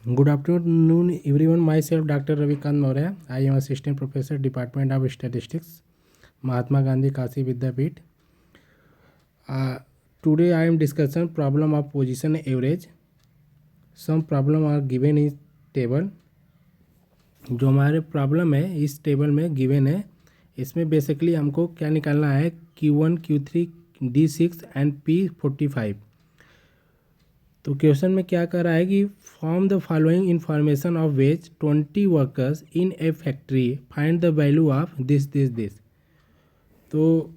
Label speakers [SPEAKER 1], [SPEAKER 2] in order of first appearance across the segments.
[SPEAKER 1] Good afternoon, everyone. Myself, Dr. Ravikant Maurya. I am Assistant Professor, Department of Statistics, Mahatma Gandhi Kashi Vidyapeeth. Today, I am discussing problem of position average. Some problem are given in table. जो हमारे problem है इस table में given है, इसमें basically हमको क्या निकालना है, Q1, Q3, D6 and P45। तो क्वेश्चन में क्या कर रहा है कि form the following information of ways 20 workers in A factory, find the value of this. तो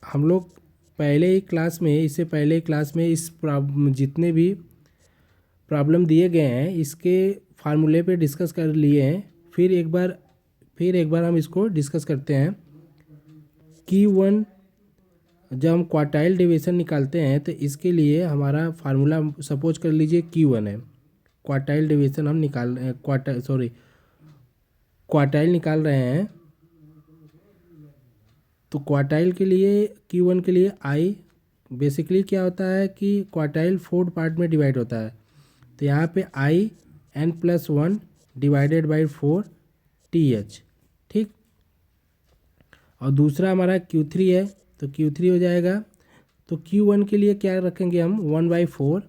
[SPEAKER 1] हम लोग पहले ही क्लास में, इससे पहले क्लास में इस जितने भी प्रॉब्लम दिए गए हैं इसके फार्मूले पे डिस्कस कर लिए हैं। फिर एक बार हम इसको डिस्कस करते हैं। Q1 जब हम क्वार्टाइल डिवीजन निकालते हैं तो इसके लिए हमारा फार्मूला सपोज कर लीजिए Q1 है। क्वार्टाइल डिवीजन हम क्वार्टाइल निकाल रहे हैं। तो क्वार्टाइल के लिए Q1 के लिए आई बेसिकली क्या होता है कि क्वार्टाइल 4 पार्ट में डिवाइड होता है। तो यहाँ पे आई n+1 डिवाइडेड बाई 4 TH, ठीक। और दूसरा हमारा Q3 है, तो Q3 हो जाएगा। तो Q1 के लिए क्या रखेंगे हम, 1/4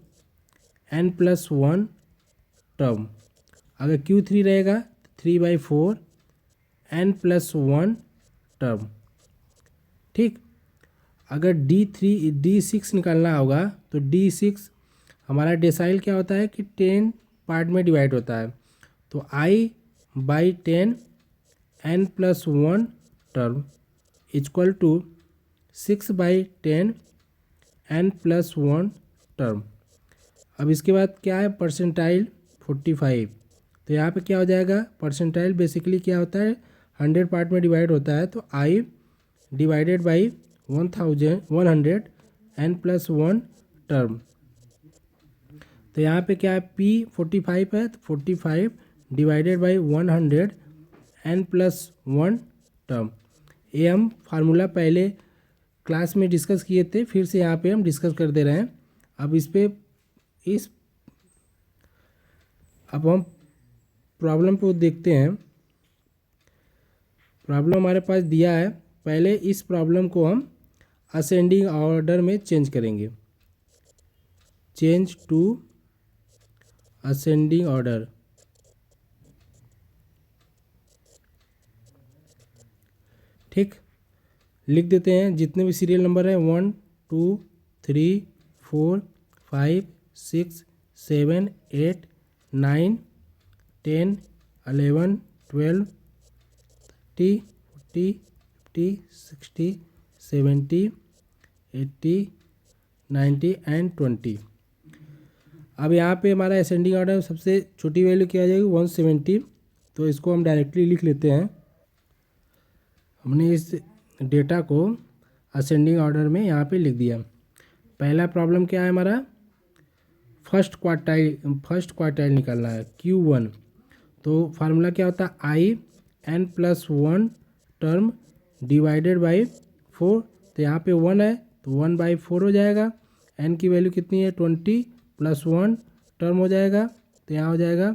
[SPEAKER 1] n+1 टर्म। अगर Q3 रहेगा 3/4 n+1 टर्म, ठीक। अगर D6 निकालना होगा तो D6 हमारा डेसाइल क्या होता है कि 10 पार्ट में डिवाइड होता है। तो I/10 n+1 term equal to 6/10 n+1 term. अब इसके बाद क्या है, परसेंटाइल 45। तो यहाँ पे क्या हो जाएगा, परसेंटाइल बेसिकली क्या होता है 100 पार्ट में डिवाइड होता है। तो I divided by 100 n+1 term. तो यहाँ पे क्या है, P45 है, तो 45 डिवाइडेड बाई 100 n+1 टर्म। ये हम फार्मूला पहले क्लास में डिस्कस किए थे, फिर से यहाँ पे हम डिस्कस कर दे रहे हैं। अब हम प्रॉब्लम को देखते हैं। प्रॉब्लम हमारे पास दिया है। पहले इस प्रॉब्लम को हम असेंडिंग ऑर्डर में चेंज करेंगे, चेंज टू असेंडिंग ऑर्डर, ठीक। लिख देते हैं जितने भी सीरियल नंबर हैं 1 2 3 4 5 6 7 8 9 10 11 12 30 40 50 60 70 80 90 एंड 20। अब यहाँ पे हमारा असेंडिंग ऑर्डर सबसे छोटी वैल्यू क्या आ जाएगी, 170। तो इसको हम डायरेक्टली लिख लेते हैं। हमने इस डेटा को असेंडिंग ऑर्डर में यहाँ पे लिख दिया। पहला प्रॉब्लम क्या है हमारा, फर्स्ट क्वार्टाइल निकालना है Q1। तो फार्मूला क्या होता है, I n+1 term divided by 4। तो यहाँ पे 1 है तो 1/4 हो जाएगा। n की वैल्यू कितनी है, 20 + 1 टर्म हो जाएगा। तो यहाँ हो जाएगा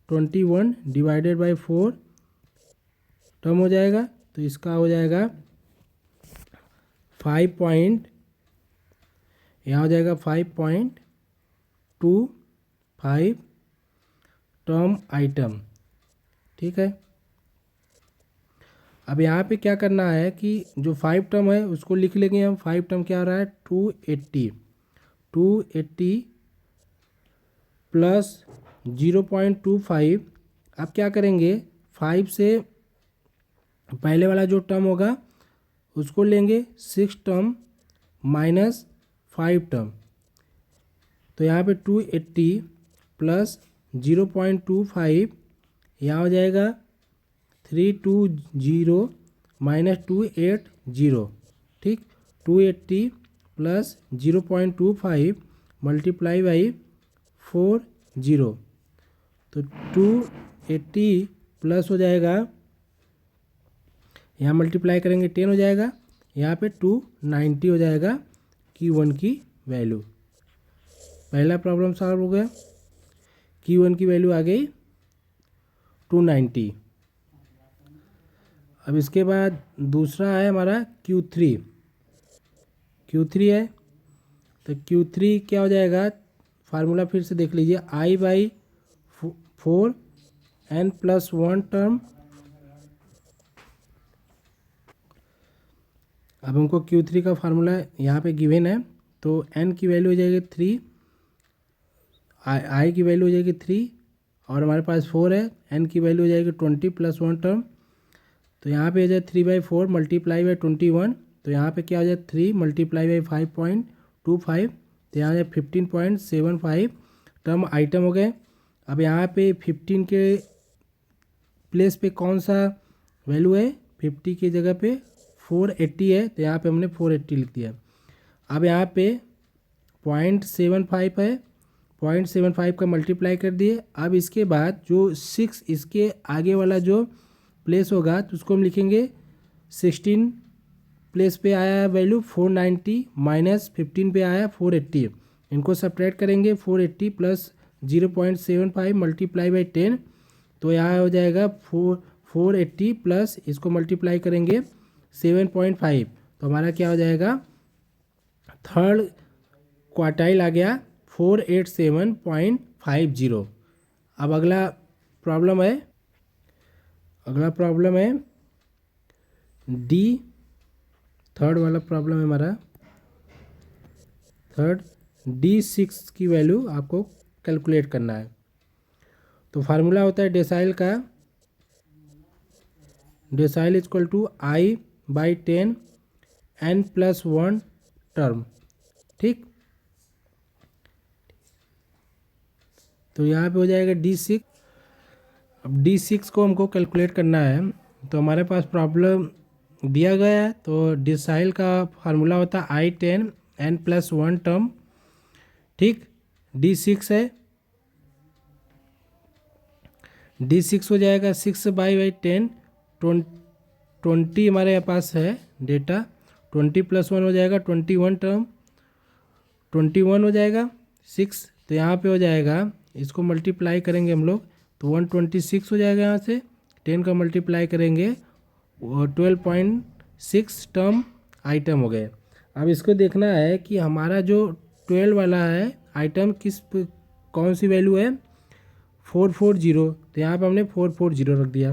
[SPEAKER 1] 21 डिवाइडेड बाई 4 टर्म हो जाएगा। तो इसका हो जाएगा 5.25 टर्म आइटम, ठीक है। अब यहाँ पे क्या करना है कि जो 5 टर्म है उसको लिख लेंगे हम। 5 टर्म क्या आ रहा है, 280 प्लस 0.25। अब क्या करेंगे, 5 से पहले वाला जो टर्म होगा उसको लेंगे 6 टर्म माइनस 5 टर्म। तो यहाँ पे 280 प्लस 0.25 यहाँ हो जाएगा 320 माइनस 280, ठीक। 280 प्लस 0.25 मल्टीप्लाई बाई 40। तो 280 प्लस हो जाएगा, यहाँ मल्टीप्लाई करेंगे 10 हो जाएगा, यहाँ पे 290 हो जाएगा Q1 की वैल्यू। पहला प्रॉब्लम सॉल्व हो गया, Q1 की वैल्यू आ गई 290। अब इसके बाद दूसरा है हमारा Q3 है, तो Q3 क्या हो जाएगा, फार्मूला फिर से देख लीजिए, I/4 n+1 टर्म। अब हमको Q3 का फार्मूला यहाँ पे गिवन है, तो n की वैल्यू हो जाएगी 3, I की वैल्यू हो जाएगी 3 और हमारे पास 4 है, n की वैल्यू हो जाएगी 20 + 1 टर्म। तो यहाँ पे हो जाए 3/4 मल्टीप्लाई बाई 21, तो यहाँ पे क्या हो जाए 3 मल्टीप्लाई बाई 5.25, तो यहाँ जाए 15.75 टर्म आइटम हो गए। अब यहाँ पे 15 के प्लेस पे कौन सा वैल्यू है, 50 की जगह पे 480 है, तो यहाँ पे हमने 480 लिख दिया। अब यहाँ पे 0.75 है, 0.75 का मल्टीप्लाई कर दिए। अब इसके बाद जो 6 इसके आगे वाला जो प्लेस होगा तो उसको हम लिखेंगे 16 प्लेस पे आया है वैल्यू 490 माइनस 15 पे आया 480, इनको सब्ट्रैक्ट करेंगे 480 प्लस 0.75 मल्टीप्लाई बाई 10, तो यहाँ हो जाएगा 480 प्लस इसको मल्टीप्लाई करेंगे 7.5, तो हमारा क्या हो जाएगा, थर्ड क्वार्टाइल आ गया 487.50। अब अगला प्रॉब्लम है डी, थर्ड वाला प्रॉब्लम है हमारा, थर्ड D6 की वैल्यू आपको कैलकुलेट करना है। तो फार्मूला होता है डेसाइल का, decyl equal to I/10 n+1 term, ठीक। तो यहाँ पे हो जाएगा D6। अब D6 को हमको कैलकुलेट करना है, तो हमारे पास प्रॉब्लम दिया गया है, तो डेसाइल का फार्मूला होता है I/10 n+1 टर्म, ठीक। D6 है, D6 हो जाएगा 6/10, 20 हमारे पास है डेटा, 20 + 1 हो जाएगा 21 टर्म, 21 हो जाएगा 6, तो यहाँ पे हो जाएगा, इसको मल्टीप्लाई करेंगे हम लोग तो 126 हो जाएगा, यहाँ से 10 का मल्टीप्लाई करेंगे 12.6 टर्म आइटम हो गए। अब इसको देखना है कि हमारा जो 12 वाला है आइटम कौन सी वैल्यू है, 440, तो यहाँ पे हमने 440 रख दिया।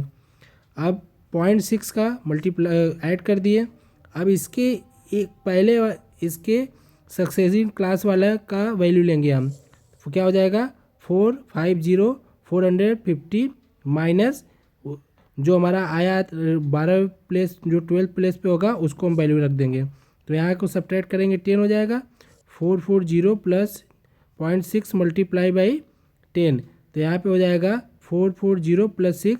[SPEAKER 1] अब 0.6 का मल्टीप्लाई ऐड कर दिए। अब इसके एक पहले इसके सक्सेसिव क्लास वाला का वैल्यू लेंगे हम, तो क्या हो जाएगा 450 माइनस जो हमारा आया 12 प्लेस जो 12 प्लेस पे होगा उसको हम वैल्यू रख देंगे, तो यहाँ को सब्ट्रैक्ट करेंगे 10 हो जाएगा, 440 प्लस 0.6 मल्टीप्लाई बाई 10, तो यहाँ पे हो जाएगा 440 प्लस 6,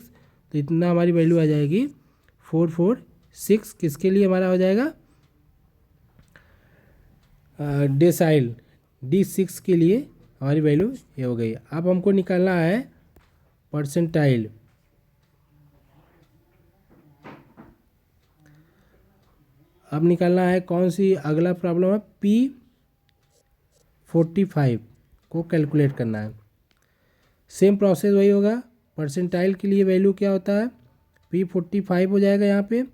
[SPEAKER 1] तो इतना हमारी वैल्यू आ जाएगी 446। किसके लिए हमारा हो जाएगा, डेसाइल D6 के लिए हमारी वैल्यू ये हो गई। अब हमको निकालना है परसेंटाइल। अब निकालना है कौन सी, अगला प्रॉब्लम है P45 को कैलकुलेट करना है। सेम प्रोसेस वही होगा, परसेंटाइल के लिए वैल्यू क्या होता है, P45 हो जाएगा। यहाँ पे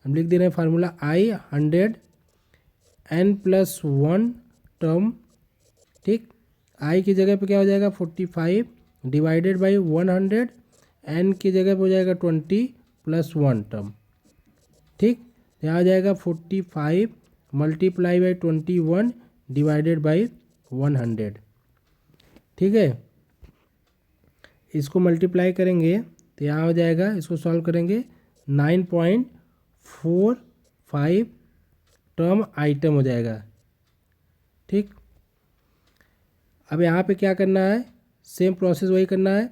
[SPEAKER 1] हम लिख दे रहे हैं फार्मूला I100 n+1 टर्म, ठीक। I की जगह पे क्या हो जाएगा 45 डिवाइडेड बाई 100, n की जगह पे हो जाएगा 20 + 1 टर्म, ठीक। यहाँ आ जाएगा 45 मल्टीप्लाई बाई 21 डिवाइडेड बाई 100, ठीक है। इसको मल्टीप्लाई करेंगे तो यहाँ हो जाएगा, इसको सॉल्व करेंगे 9.45 टर्म आइटम हो जाएगा, ठीक। अब यहाँ पे क्या करना है, सेम प्रोसेस वही करना है।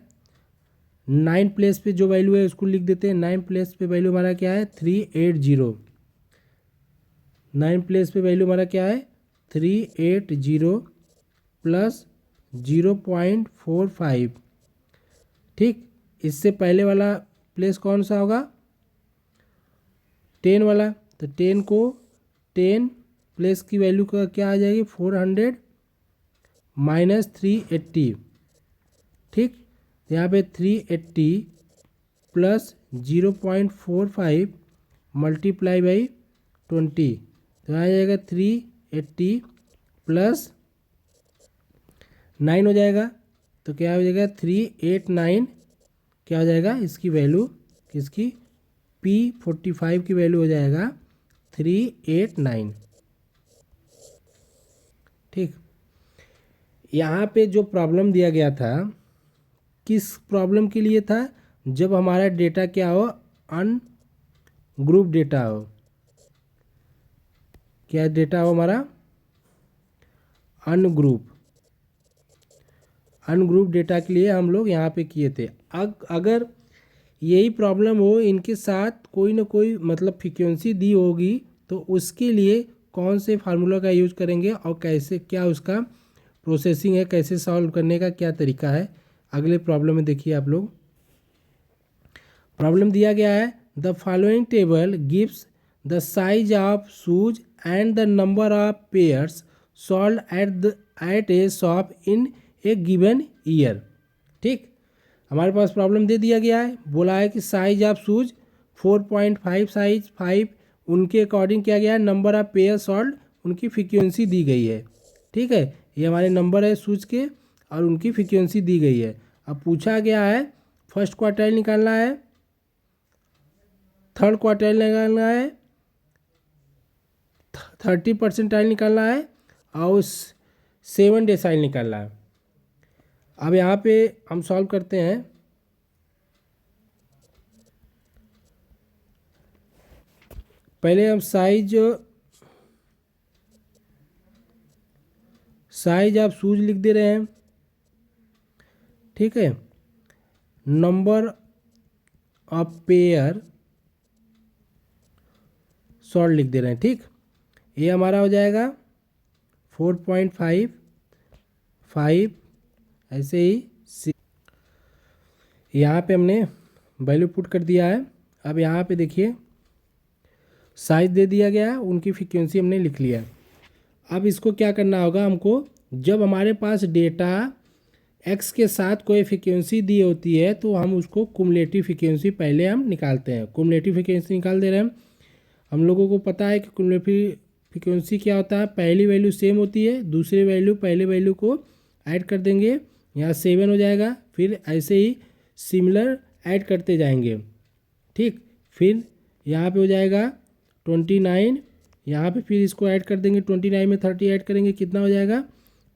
[SPEAKER 1] 9 प्लेस पे जो वैल्यू है उसको लिख देते हैं। 9 प्लेस पे वैल्यू हमारा क्या है 380, 9 प्लेस पे वैल्यू हमारा क्या है 380 प्लस 0.45, ठीक। इससे पहले वाला प्लेस कौन सा होगा 10 वाला, तो 10 को 10 प्लेस की वैल्यू का क्या आ जाएगी 400 माइनस 380, ठीक। तो यहाँ पे 380 प्लस 0.45 मल्टीप्लाई बाई 20, तो आ जाएगा 380 प्लस 9 हो जाएगा, तो क्या हो जाएगा 389, क्या हो जाएगा इसकी वैल्यू, किसकी, P45 की वैल्यू हो जाएगा 389, ठीक। यहाँ पे जो प्रॉब्लम दिया गया था, किस प्रॉब्लम के लिए था, जब हमारा डेटा क्या हो, अनग्रुप डेटा हो, क्या डेटा हो हमारा, अनग्रुप डेटा के लिए हम लोग यहाँ पे किए थे। अगर यही प्रॉब्लम हो, इनके साथ कोई ना कोई मतलब फ्रीक्वेंसी दी होगी, तो उसके लिए कौन से फार्मूला का यूज करेंगे और कैसे, क्या उसका प्रोसेसिंग है, कैसे सॉल्व करने का क्या तरीका है, अगले प्रॉब्लम में देखिए आप लोग। प्रॉब्लम दिया गया है, the following table gives the size of shoes and the number of pairs sold at A shop in A given year, ठीक। हमारे पास प्रॉब्लम दे दिया गया है, बोला है कि साइज ऑफ शूज 4.5 साइज 5, उनके अकॉर्डिंग क्या गया है, नंबर ऑफ पेयर सोल्ड, उनकी फ्रीक्वेंसी दी गई है, ठीक है। ये हमारे नंबर है शूज के और उनकी फ्रीक्वेंसी दी गई है। अब पूछा गया है फर्स्ट क्वार्टाइल निकालना है, थर्ड क्वार्टाइल निकालना है, 30 परसेंटाइल निकालना है और 7 डेसाइल निकालना है। अब यहाँ पे हम सॉल्व करते हैं। पहले हम साइज ऑफ शूज लिख दे रहे हैं, ठीक है। नंबर ऑफ पेयर सॉल्ड लिख दे रहे हैं, ठीक। ये हमारा हो जाएगा 4.5 ऐसे ही 6, यहाँ पे हमने वैल्यू पुट कर दिया है। अब यहाँ पे देखिए साइज दे दिया गया है, उनकी फ्रीक्वेंसी हमने लिख लिया है। अब इसको क्या करना होगा हमको, जब हमारे पास डेटा x के साथ कोई फ्रीक्वेंसी दी होती है तो हम उसको कुमुलेटिव फ्रीक्वेंसी पहले हम निकालते हैं। कुमुलेटिव फ्रीक्वेंसी निकाल दे रहे हैं हम लोगों को पता है कि कुमुलेटिव फ्रीक्वेंसी क्या होता है, पहली वैल्यू सेम होती है, दूसरी वैल्यू पहले वैल्यू को ऐड कर देंगे, यहाँ 7 हो जाएगा, फिर ऐसे ही सिमिलर ऐड करते जाएंगे, ठीक। फिर यहाँ पे हो जाएगा 29, यहाँ पे फिर इसको ऐड कर देंगे, 29 में 30 ऐड करेंगे, कितना हो जाएगा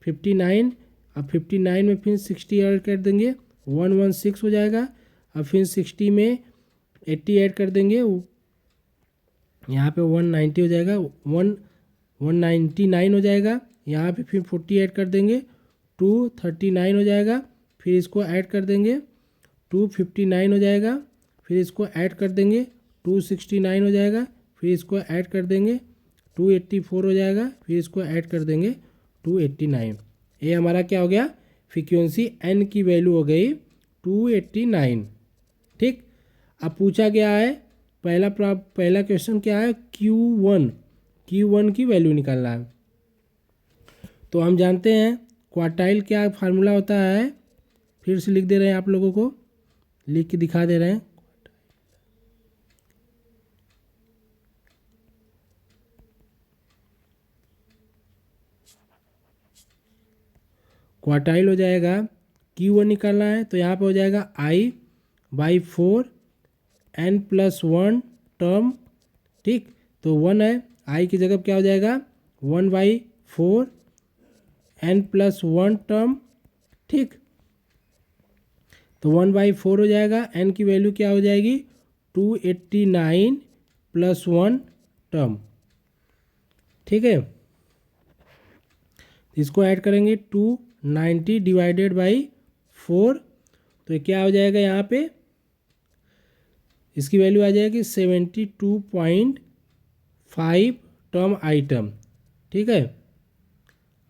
[SPEAKER 1] 59। अब 59 में फिर 60 ऐड कर देंगे, 116 हो जाएगा। अब फिर 60 में 80 ऐड कर देंगे, यहाँ पे 190 हो जाएगा, 199 हो जाएगा। यहाँ पे फिर 40 ऐड कर देंगे, 239 हो जाएगा। फिर इसको ऐड कर देंगे, 259 हो जाएगा। फिर इसको ऐड कर देंगे, 269 हो जाएगा। फिर इसको ऐड कर देंगे, 284 हो जाएगा। फिर इसको ऐड कर देंगे 289। ये हमारा क्या हो गया, फ्रीक्वेंसी n की वैल्यू हो गई 289, ठीक। अब पूछा गया है पहला क्वेश्चन क्या है, Q1 की वैल्यू निकालना है। तो हम जानते हैं क्वार्टाइल क्या फार्मूला होता है, फिर से लिख दे रहे हैं, आप लोगों को लिख के दिखा दे रहे हैं। क्वार्टाइल हो जाएगा, Q1 निकालना है तो यहाँ पे हो जाएगा I/4 n+1 टर्म, ठीक। तो 1 है, I की जगह क्या हो जाएगा 1/4 n+1 टर्म, ठीक। तो 1/4 हो जाएगा, n की वैल्यू क्या हो जाएगी 289 + 1 टर्म, ठीक है। इसको ऐड करेंगे 290 डिवाइडेड बाई 4, तो ये क्या हो जाएगा, यहाँ पे इसकी वैल्यू आ जाएगी 72.5 टर्म आइटम, ठीक है।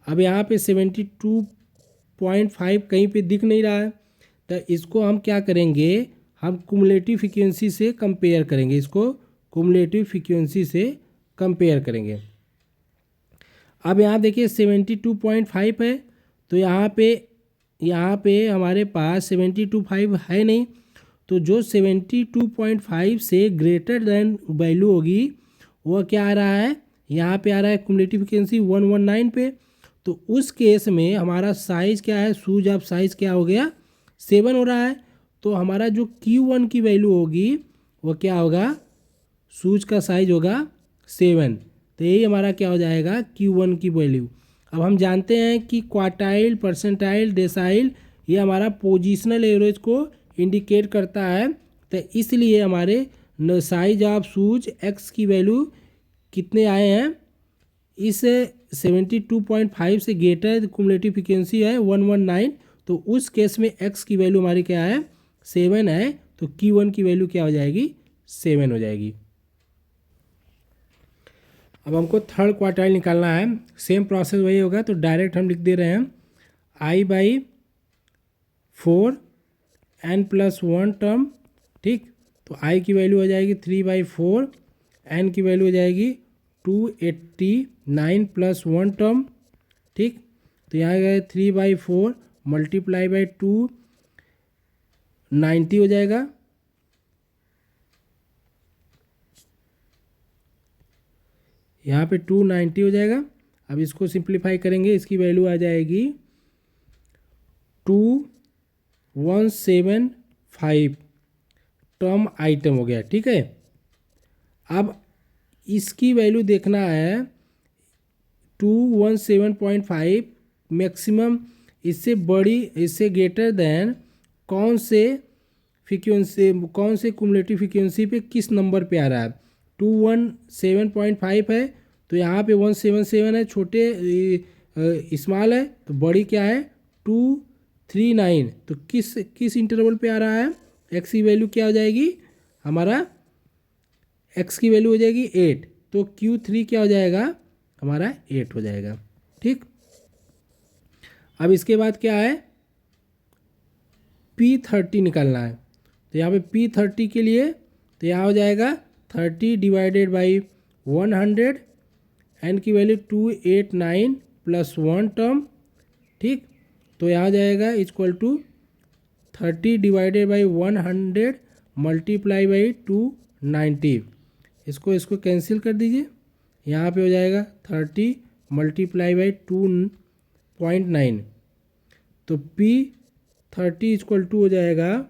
[SPEAKER 1] अब यहाँ पे 72.5 कहीं पे दिख नहीं रहा है, तो इसको हम क्या करेंगे, हम कुमुलेटिव फ्रीक्वेंसी से कंपेयर करेंगे, इसको कुमुलेटिव फ्रीक्वेंसी से कंपेयर करेंगे। अब यहाँ देखिए 72.5 है, तो यहाँ पे हमारे पास 72.5 है नहीं, तो जो 72.5 से ग्रेटर देन वैल्यू होगी वो क्या आ रहा है, यहाँ पे आ रहा है क्युमुलेटिव फ्रीक्वेंसी 119 पे। तो उस केस में हमारा साइज़ क्या है, सूज ऑफ साइज़ क्या हो गया, 7 हो रहा है। तो हमारा जो Q1 की वैल्यू होगी वो क्या होगा, सूज का साइज होगा 7। तो यही हमारा क्या हो जाएगा, Q1 की वैल्यू। अब हम जानते हैं कि क्वार्टाइल, परसेंटाइल, डेसाइल ये हमारा पोजिशनल एवरेज को इंडिकेट करता है। तो इसलिए हमारे साइज ऑफ सूज एक्स की वैल्यू कितने आए हैं, इस 72.5 से ग्रेटर क्युमुलेटिव फ्रीक्वेंसी है 119, तो उस केस में एक्स की वैल्यू हमारी क्या है, 7 है। तो Q1 की वैल्यू क्या हो जाएगी, 7 हो जाएगी। अब हमको थर्ड क्वार्टाइल निकालना है, सेम प्रोसेस वही होगा। तो डायरेक्ट हम लिख दे रहे हैं I/4 n+1 टर्म, ठीक। तो I की वैल्यू हो जाएगी 3/4, n की वैल्यू हो जाएगी 289 + 1 टर्म, ठीक। तो यहाँ गए 3/4 मल्टीप्लाई बाई 290 हो जाएगा। यहाँ पे 290 हो जाएगा। अब इसको सिंप्लीफाई करेंगे, इसकी वैल्यू आ जाएगी 2175 टर्म आइटम हो गया, ठीक है। अब इसकी वैल्यू देखना है 217.5 मैक्सिमम, इससे बड़ी, इससे ग्रेटर देन कौन से फ्रीक्वेंसी, कौन से क्युमुलेटिव फ्रीक्वेंसी पे किस नंबर पे आ रहा है। 217.5 है, तो यहाँ पे 177 है, छोटे स्मॉल है, तो बड़ी क्या है 239। तो किस इंटरवल पे आ रहा है, एक्स की वैल्यू क्या हो जाएगी, हमारा एक्स की वैल्यू हो जाएगी 8। तो Q3 क्या हो जाएगा, हमारा 8 हो जाएगा, ठीक। अब इसके बाद क्या है, P30 निकालना है। तो यहाँ पे P30 के लिए तो यहाँ हो जाएगा 30 डिवाइडेड बाई 100, एन की वैल्यू 289 + 1 टर्म, ठीक। तो यहाँ जाएगा equal to 30 divided by 100 multiply by 290। इसको कैंसिल कर दीजिए, यहाँ पे हो जाएगा 30 मल्टीप्लाई बाई 2.9। तो P30 इक्वल टू हो जाएगा,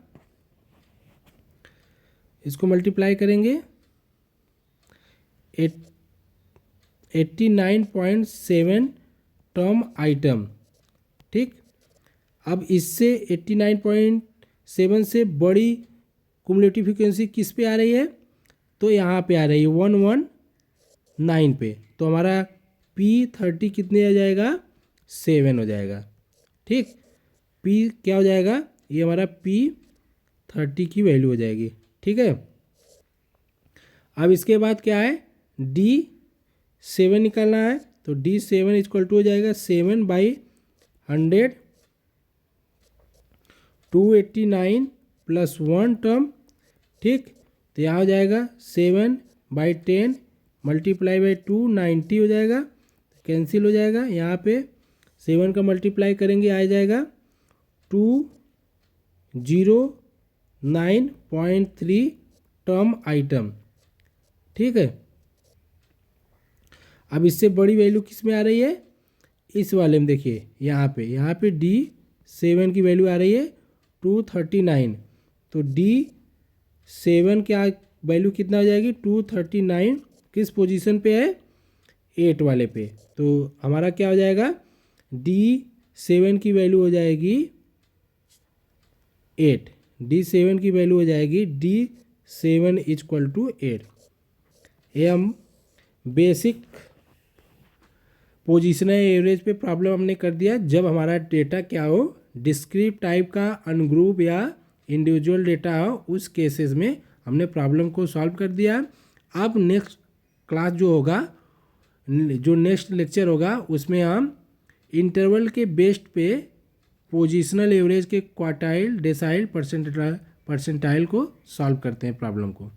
[SPEAKER 1] इसको मल्टीप्लाई करेंगे 89.7 टर्म आइटम, ठीक। अब इससे 89.7 से बड़ी क्युमुलेटिव फ्रीक्वेंसी किस पे आ रही है, तो यहाँ पे आ रही है 119 पे। तो हमारा P30 कितने आ जाएगा, 7 हो जाएगा, ठीक। P क्या हो जाएगा, ये हमारा P30 की वैल्यू हो जाएगी, ठीक है। अब इसके बाद क्या है, D7 निकालना है। तो D7 इक्वल टू हो जाएगा 7/100, 289 + 1 टर्म, ठीक। तो यहाँ हो जाएगा 7/10 मल्टीप्लाई बाई 290 हो जाएगा, कैंसिल हो जाएगा। यहाँ पे 7 का मल्टीप्लाई करेंगे, आ जाएगा 209.3 टर्म आइटम, ठीक है। अब इससे बड़ी वैल्यू किस में आ रही है, इस वाले में देखिए, यहाँ पे D7 की वैल्यू आ रही है 239। तो D7 क्या वैल्यू कितना हो जाएगी, 239 किस पोजीशन पे है, 8 वाले पे। तो हमारा क्या हो जाएगा, D7 की वैल्यू हो जाएगी 8, D7 की वैल्यू हो जाएगी D7 इक्वल टू 8। ये हम बेसिक पोजिशनल एवरेज पे प्रॉब्लम हमने कर दिया, जब हमारा डेटा क्या हो, डिस्क्रीट टाइप का, अनग्रुप या इंडिविजुअल डेटा हो, उस केसेस में हमने प्रॉब्लम को सॉल्व कर दिया। अब नेक्स्ट क्लास जो होगा, जो नेक्स्ट लेक्चर होगा, उसमें हम इंटरवल के बेस्ड पे पोजिशनल एवरेज के क्वार्टाइल, डेसाइल, परसेंटाइल को सॉल्व करते हैं प्रॉब्लम को।